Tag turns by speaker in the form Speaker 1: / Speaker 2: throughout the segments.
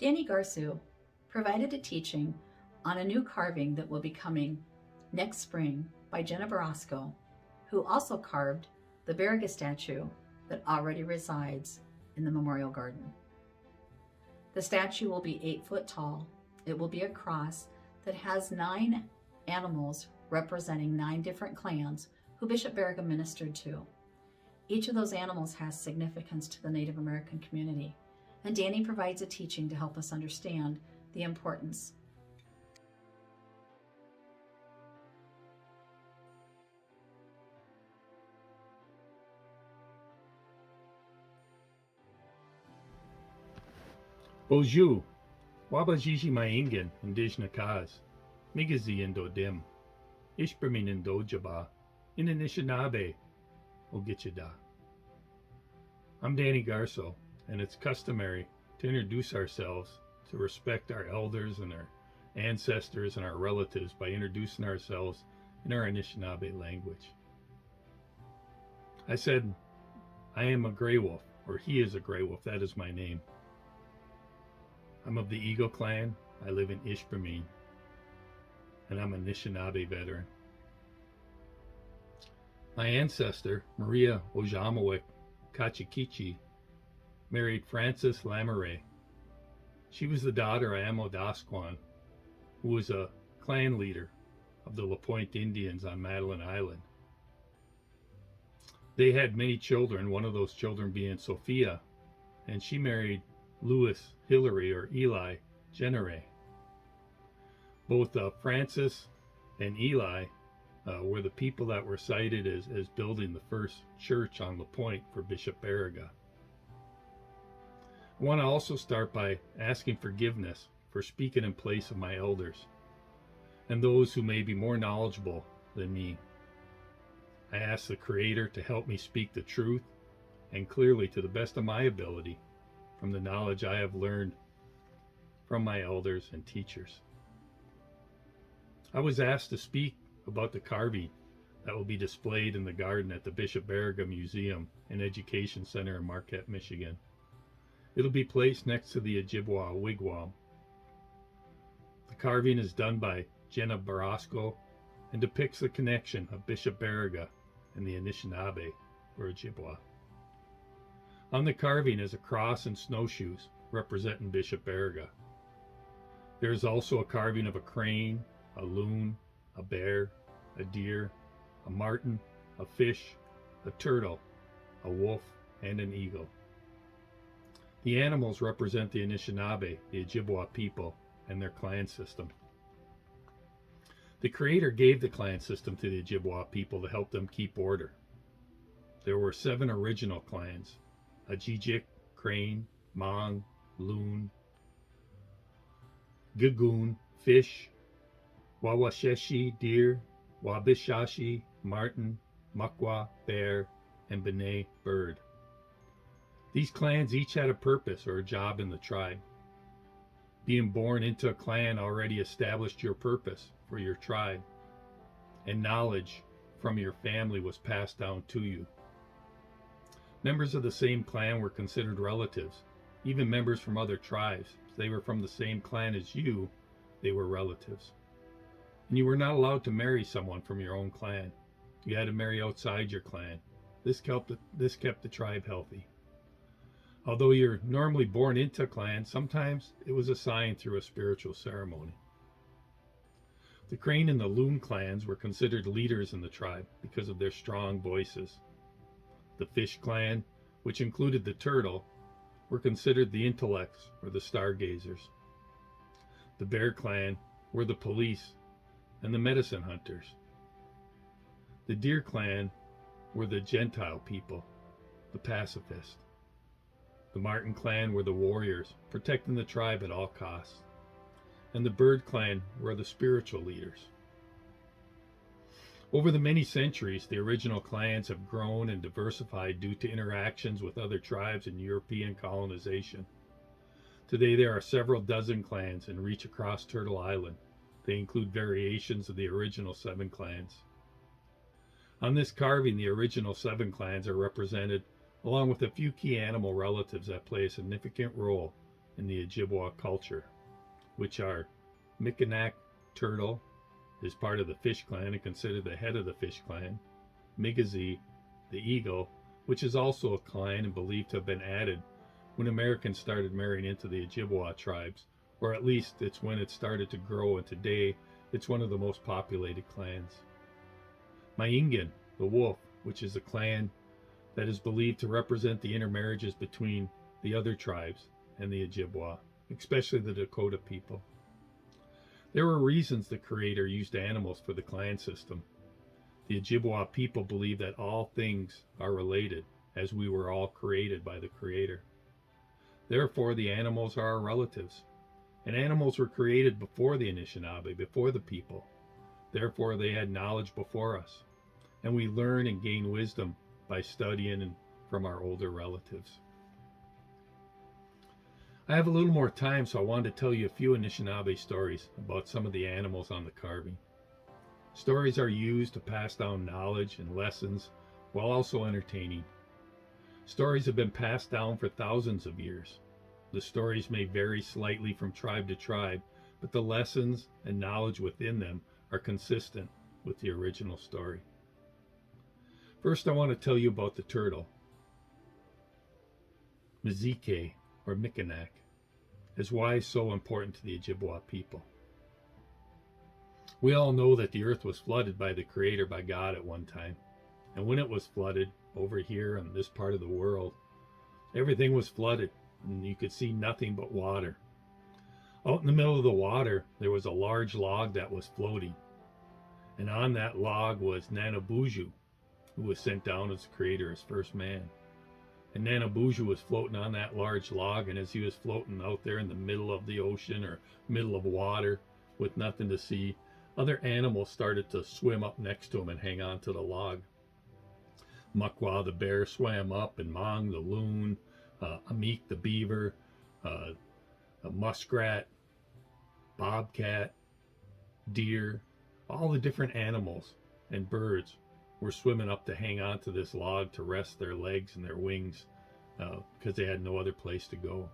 Speaker 1: Danny Garceau provided a teaching on a new carving that will be coming next spring by Jenna Barosko, who also carved the Baraga statue that already resides in the Memorial Garden. The statue will be 8 foot tall. It will be a cross that has 9 animals representing 9 different clans who Bishop Baraga ministered to. Each of those animals has significance to the Native American community, and Danny provides a teaching to help us understand the importance.
Speaker 2: Bonjour, Wabajiji Maingan, Indijna Kaz, Migazi Indo Dim, Ishbermin Indo Jaba, in Anishinaabe, Ogichida. I'm Danny Garceau, and it's customary to introduce ourselves, to respect our elders and our ancestors and our relatives by introducing ourselves in our Anishinaabe language. I said, I am a gray wolf, or he is a gray wolf, that is my name. I'm of the Eagle clan. I live in Ishbermin, and I'm an Anishinaabe veteran. My ancestor, Maria Ojibwe Kachikichi, married Francis Lamoureux. She was the daughter of Amodasquan, who was a clan leader of the La Pointe Indians on Madeline Island. They had many children, one of those children being Sophia, and she married Louis Hillary or Eli Jenere. Both Francis and Eli were the people that were cited as building the first church on La Pointe for Bishop Baraga. I want to also start by asking forgiveness for speaking in place of my elders and those who may be more knowledgeable than me. I ask the Creator to help me speak the truth and clearly to the best of my ability from the knowledge I have learned from my elders and teachers. I was asked to speak about the carving that will be displayed in the garden at the Bishop Baraga Museum and Education Center in Marquette, Michigan. It'll be placed next to the Ojibwe wigwam. The carving is done by Jenna Barosko and depicts the connection of Bishop Baraga and the Anishinaabe or Ojibwe. On the carving is a cross and snowshoes representing Bishop Baraga. There is also a carving of a crane, a loon, a bear, a deer, a marten, a fish, a turtle, a wolf, and an eagle. The animals represent the Anishinaabe, the Ojibwe people, and their clan system. The Creator gave the clan system to the Ojibwe people to help them keep order. There were 7 original clans: Ajijik, crane, Mong, loon, Gagoon, fish, Wawasheshi, deer, Wabishashi, marten, Mukwa, bear, and Bene, bird. These clans each had a purpose or a job in the tribe. Being born into a clan already established your purpose for your tribe, and knowledge from your family was passed down to you. Members of the same clan were considered relatives. Even members from other tribes, if they were from the same clan as you, they were relatives. And you were not allowed to marry someone from your own clan. You had to marry outside your clan. This kept the tribe healthy. Although you're normally born into a clan, sometimes it was assigned through a spiritual ceremony. The Crane and the Loon clans were considered leaders in the tribe because of their strong voices. The Fish clan, which included the turtle, were considered the intellects or the stargazers. The Bear clan were the police and the medicine hunters. The Deer clan were the Gentile people, the pacifists. The Marten clan were the warriors, protecting the tribe at all costs. And the Bird clan were the spiritual leaders. Over the many centuries, the original clans have grown and diversified due to interactions with other tribes and European colonization. Today there are several dozen clans and reach across Turtle Island. They include variations of the original 7 clans. On this carving, the original 7 clans are represented, along with a few key animal relatives that play a significant role in the Ojibwe culture, which are Mikinak, turtle, is part of the fish clan and considered the head of the fish clan. Migizi, the eagle, which is also a clan and believed to have been added when Americans started marrying into the Ojibwe tribes, or at least it's when it started to grow, and today it's one of the most populated clans. Maingan, the wolf, which is a clan that is believed to represent the intermarriages between the other tribes and the Ojibwe, especially the Dakota people. There were reasons the Creator used animals for the clan system. The Ojibwe people believe that all things are related, as we were all created by the Creator. Therefore, the animals are our relatives. And animals were created before the Anishinaabe, before the people. Therefore, they had knowledge before us. And we learn and gain wisdom by studying from our older relatives. I have a little more time, so I wanted to tell you a few Anishinaabe stories about some of the animals on the carving. Stories are used to pass down knowledge and lessons while also entertaining. Stories have been passed down for thousands of years. The stories may vary slightly from tribe to tribe, but the lessons and knowledge within them are consistent with the original story. First, I want to tell you about the turtle. Mizike, or Mikinak, is why it's so important to the Ojibwe people. We all know that the earth was flooded by the Creator, by God, at one time. And when it was flooded, over here in this part of the world, everything was flooded, and you could see nothing but water. Out in the middle of the water, there was a large log that was floating. And on that log was Nanabuju, who was sent down as the Creator, as first man. And Nanabuju was floating on that large log, and as he was floating out there in the middle of the ocean or middle of water with nothing to see, other animals started to swim up next to him and hang on to the log. Mukwa the bear swam up, and Mong the loon, Amik the beaver, a muskrat, bobcat, deer, all the different animals and birds were swimming up to hang on to this log to rest their legs and their wings because they had no other place to go.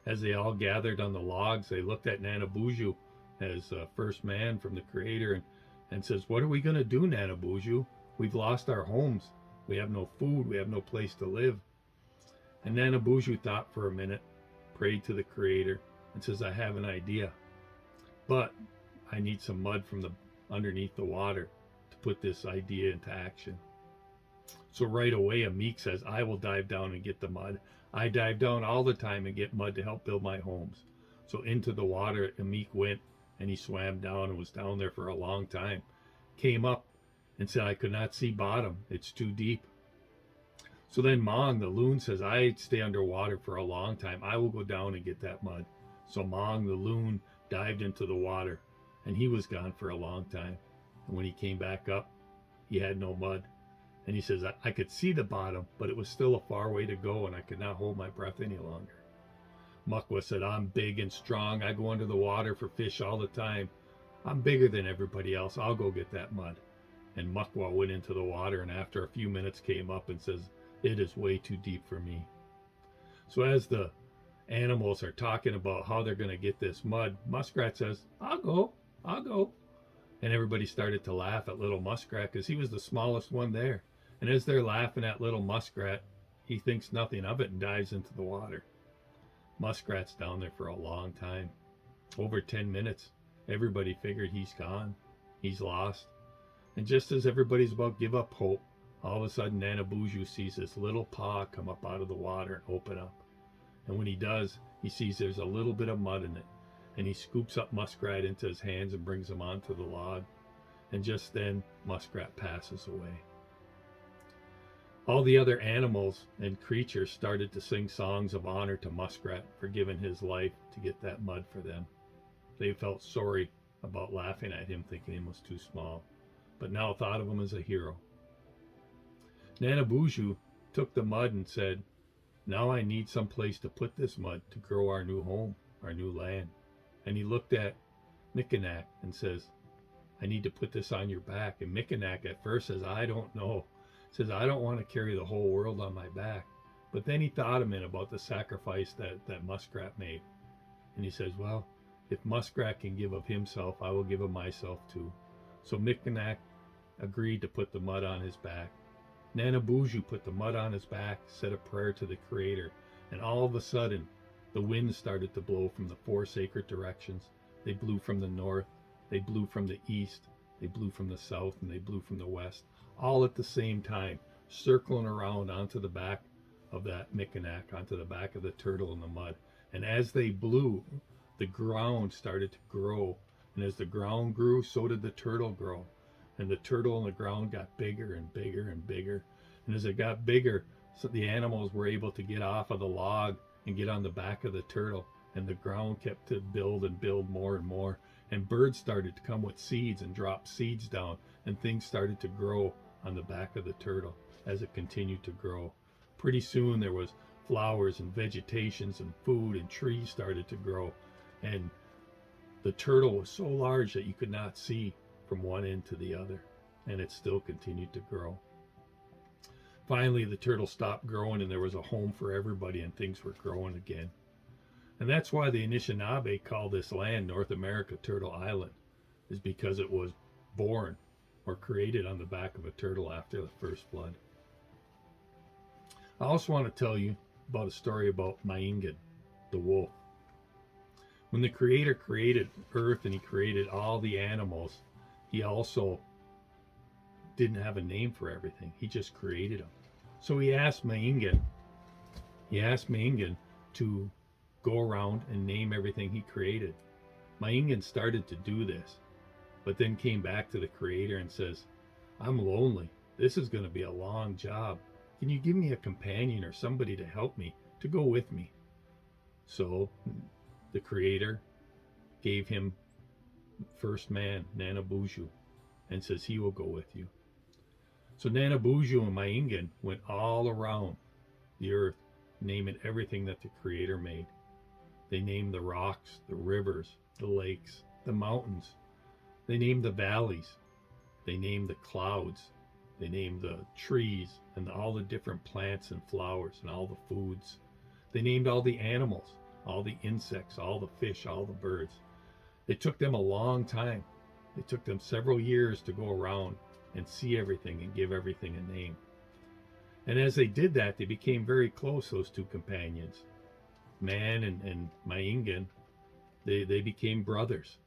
Speaker 2: As they all gathered on the logs, they looked at Nanabuju as first man from the Creator and says, "What are we going to do, Nanabuju? We've lost our homes. We have no food. We have no place to live." And Nanabuju thought for a minute, prayed to the Creator, and says, "I have an idea, but I need some mud from underneath the water to put this idea into action." So right away, Amik says, "I will dive down and get the mud. I dive down all the time and get mud to help build my homes." So into the water, Amik went, and he swam down and was down there for a long time. Came up and said, "I could not see bottom. It's too deep." So then Mong, the loon, says, "I'd stay underwater for a long time. I will go down and get that mud." So Mong, the loon, dived into the water, and he was gone for a long time. And when he came back up, he had no mud. And he says, I could see the bottom, but it was still a far way to go, and I could not hold my breath any longer." Mukwa said, "I'm big and strong. I go under the water for fish all the time. I'm bigger than everybody else. I'll go get that mud." And Mukwa went into the water, and after a few minutes came up and says, "It is way too deep for me." So as the animals are talking about how they're going to get this mud, Muskrat says, I'll go. And everybody started to laugh at little Muskrat because he was the smallest one there. And as they're laughing at little Muskrat, he thinks nothing of it and dives into the water. Muskrat's down there for a long time, over 10 minutes. Everybody figured he's gone, he's lost. And just as everybody's about to give up hope, all of a sudden Nanabuju sees this little paw come up out of the water and open up. And when he does, he sees there's a little bit of mud in it. And he scoops up Muskrat into his hands and brings him onto the log. And just then, Muskrat passes away. All the other animals and creatures started to sing songs of honor to Muskrat for giving his life to get that mud for them. They felt sorry about laughing at him, thinking he was too small, but now thought of him as a hero. Nanabuju took the mud and said, "Now I need some place to put this mud to grow our new home, our new land." And he looked at Mikinak and says, "I need to put this on your back." And Mikinak at first says, "I don't know." Says, "I don't want to carry the whole world on my back." But then he thought a minute about the sacrifice that Muskrat made. And he says, well, if Muskrat can give of himself, I will give of myself too. So Micmac agreed to put the mud on his back. Nanabuju put the mud on his back, said a prayer to the Creator, and all of a sudden, the winds started to blow from the 4 sacred directions. They blew from the north, they blew from the east, they blew from the south, and they blew from the west, all at the same time, circling around onto the back of that Micmac, onto the back of the turtle in the mud. And as they blew, the ground started to grow. And as the ground grew, so did the turtle grow. And the turtle in the ground got bigger and bigger and bigger. And as it got bigger, so the animals were able to get off of the log and get on the back of the turtle. And the ground kept to build and build more and more. And birds started to come with seeds and drop seeds down. And things started to grow on the back of the turtle as it continued to grow. Pretty soon there was flowers and vegetations and food, and trees started to grow. And the turtle was so large that you could not see from one end to the other, and it still continued to grow. Finally, the turtle stopped growing, and there was a home for everybody, and things were growing again. And that's why the Anishinaabe call this land North America Turtle Island, is because it was born or created on the back of a turtle after the first flood. I also want to tell you about a story about Maingan, the wolf. When the Creator created Earth and he created all the animals, he also didn't have a name for everything. He just created them. So he asked Maingan to go around and name everything he created. Maingan started to do this, but then came back to the Creator and says, I'm lonely. This is going to be a long job. Can you give me a companion or somebody to help me, to go with me? So the Creator gave him first man, Nanabuju, and says he will go with you. So Nanabuju and Maingan went all around the earth, naming everything that the Creator made. They named the rocks, the rivers, the lakes, the mountains. They named the valleys. They named the clouds. They named the trees and all the different plants and flowers and all the foods. They named all the animals, all the insects, all the fish, all the birds. It took them a long time. It took them several years to go around and see everything and give everything a name. And as they did that, they became very close, those two companions. Man and Maingan, they became brothers.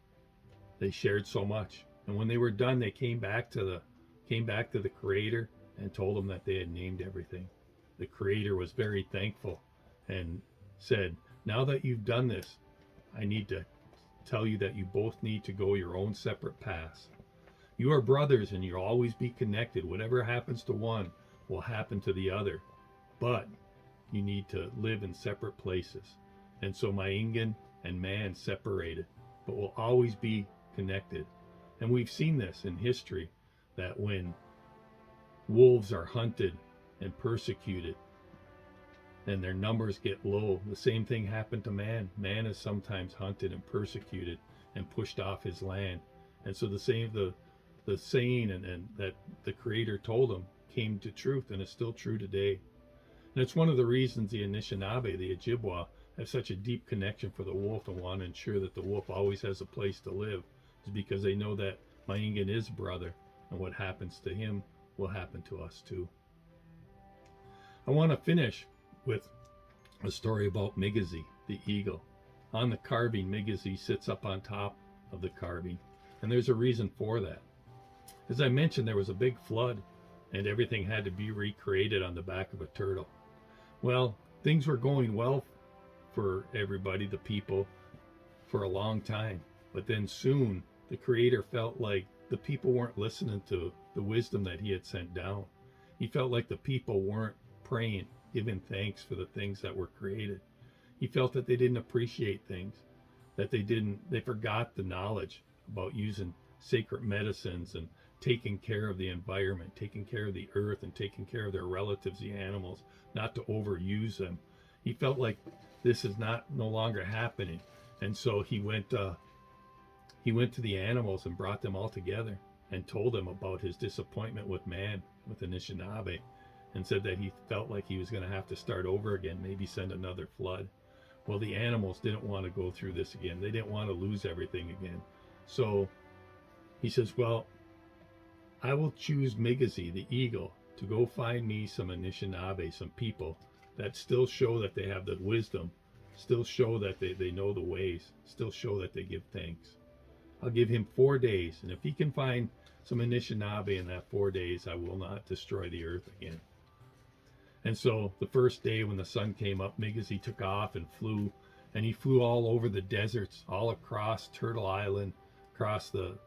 Speaker 2: They shared so much. And when they were done, they came back to the Creator and told him that they had named everything. The Creator was very thankful and said, now that you've done this, I need to tell you that you both need to go your own separate paths. You are brothers and you'll always be connected. Whatever happens to one will happen to the other, but you need to live in separate places. And so Maingan and man separated, but will always be connected. And we've seen this in history, that when wolves are hunted and persecuted and their numbers get low, the same thing happened to man. Man is sometimes hunted and persecuted and pushed off his land. And so the saying and that the Creator told him came to truth, and is still true today. And it's one of the reasons the Anishinaabe, the Ojibwe, have such a deep connection for the wolf and want to ensure that the wolf always has a place to live, is because they know that Maingan is brother, and what happens to him will happen to us too. I want to finish with a story about Migizi, the eagle. On the carving, Migizi sits up on top of the carving, and there's a reason for that. As I mentioned, there was a big flood, and everything had to be recreated on the back of a turtle. Well, things were going well for everybody, the people, for a long time, but then soon the Creator felt like the people weren't listening to the wisdom that he had sent down. He felt like the people weren't praying, giving thanks for the things that were created. He felt that they didn't appreciate things, that they forgot the knowledge about using sacred medicines and taking care of the environment, taking care of the earth, and taking care of their relatives, the animals, not to overuse them. He felt like this is no longer happening. And so he went to the animals and brought them all together and told them about his disappointment with man, with Anishinaabe. and said that he felt like he was going to have to start over again, maybe send another flood. Well, the animals didn't want to go through this again. They didn't want to lose everything again. So he says, well, I will choose Migazi, the eagle, to go find me some Anishinaabe, some people that still show that they have the wisdom, still show that they know the ways, still show that they give thanks. I'll give him 4 days, and if he can find some Anishinaabe in that 4 days, I will not destroy the earth again. And so the first day when the sun came up, Migazi took off and flew, and he flew all over the deserts, all across Turtle Island, across the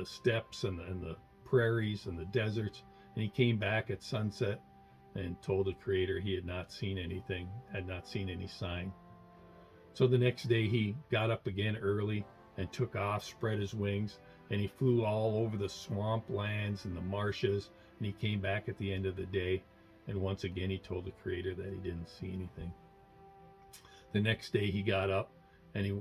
Speaker 2: steppes and the prairies and the deserts, and he came back at sunset and told the Creator he had not seen anything, had not seen any sign. So the next day he got up again early and took off, spread his wings, and he flew all over the swamp lands and the marshes, and he came back at the end of the day, and once again he told the Creator that he didn't see anything. The next day he got up and he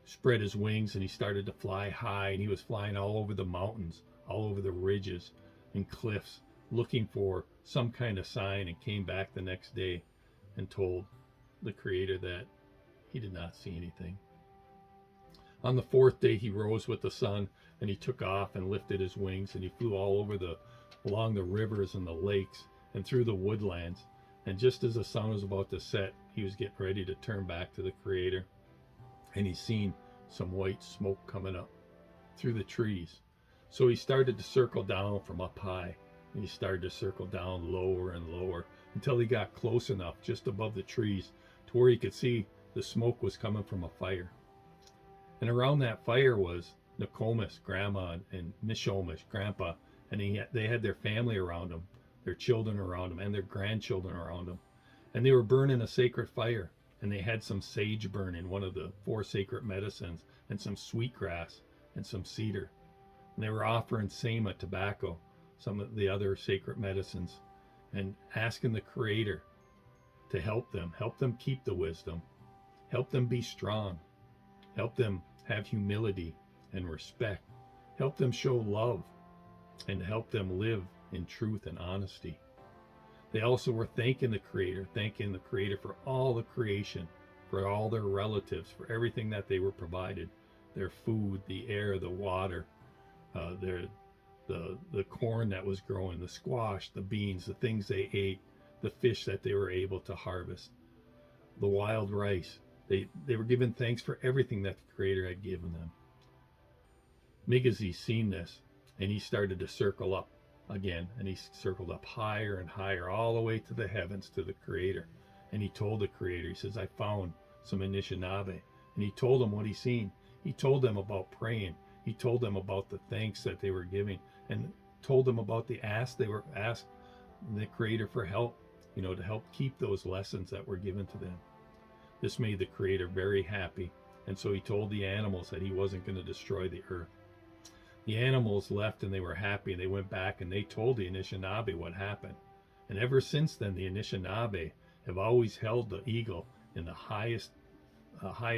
Speaker 2: spread his wings and he started to fly high, and he was flying all over the mountains, all over the ridges and cliffs, looking for some kind of sign, and came back the next day and told the Creator that he did not see anything. On the 4th day he rose with the sun, and he took off and lifted his wings, and he flew all over along the rivers and the lakes and through the woodlands. And just as the sun was about to set, he was getting ready to turn back to the Creator, and he seen some white smoke coming up through the trees. So he started to circle down from up high, and he started to circle down lower and lower until he got close enough just above the trees to where he could see the smoke was coming from a fire. And around that fire was Nokomis, Grandma, and Mishomish, Grandpa, and they had their family around them, their children around them, and their grandchildren around them. And they were burning a sacred fire, and they had some sage burning, one of the 4 sacred medicines, and some sweetgrass and some cedar. And they were offering Sema, tobacco, some of the other sacred medicines, and asking the Creator to help them keep the wisdom, help them be strong, help them have humility and respect, help them show love, and help them live in truth and honesty. They also were thanking the Creator for all the creation, for all their relatives, for everything that they were provided, their food, the air, the water, the corn that was growing, the squash, the beans, the things they ate, the fish that they were able to harvest, the wild rice. They were giving thanks for everything that the Creator had given them. Migazi seen this, and he started to circle up again, and he circled up higher and higher, all the way to the heavens, to the Creator. And he told the Creator, he says, I found some Anishinaabe. And he told them what he seen. He told them about praying. He told them about the thanks that they were giving, and told them about the ask they were asked the Creator for help, to help keep those lessons that were given to them. This made the Creator very happy, and so he told the animals that he wasn't going to destroy the earth. The animals left, and they were happy, and they went back and they told the Anishinaabe what happened. And ever since then, the Anishinaabe have always held the eagle in the highest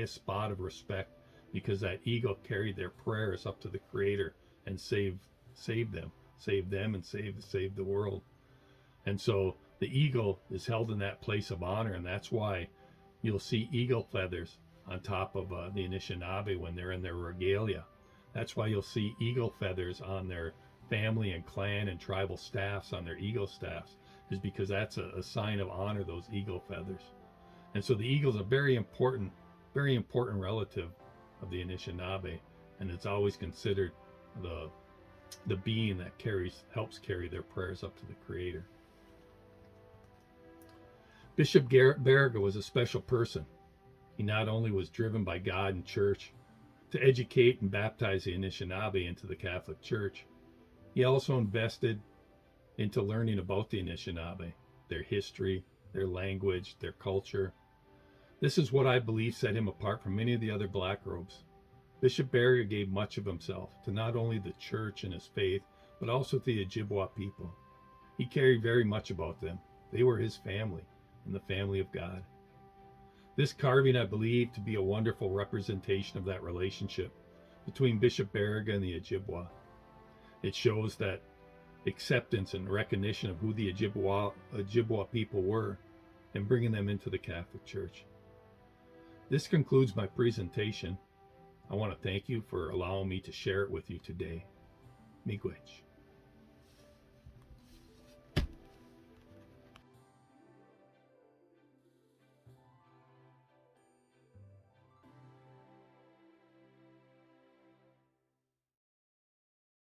Speaker 2: spot of respect, because that eagle carried their prayers up to the Creator and saved them and saved the world. And so the eagle is held in that place of honor, and that's why you'll see eagle feathers on top of the Anishinaabe when they're in their regalia. That's why you'll see eagle feathers on their family and clan and tribal staffs, on their eagle staffs, is because that's a sign of honor, those eagle feathers. And so the eagle's a very important relative of the Anishinaabe, and it's always considered the being that helps carry their prayers up to the Creator. Bishop Baraga was a special person. He not only was driven by God and church to educate and baptize the Anishinaabe into the Catholic Church, he also invested into learning about the Anishinaabe, their history, their language, their culture. This is what I believe set him apart from many of the other black robes. Bishop Baraga gave much of himself to not only the church and his faith, but also to the Ojibwe people. He cared very much about them. They were his family and the family of God. This carving, I believe, to be a wonderful representation of that relationship between Bishop Baraga and the Ojibwe. It shows that acceptance and recognition of who the Ojibwe people were, and bringing them into the Catholic Church. This concludes my presentation. I want to thank you for allowing me to share it with you today. Miigwech.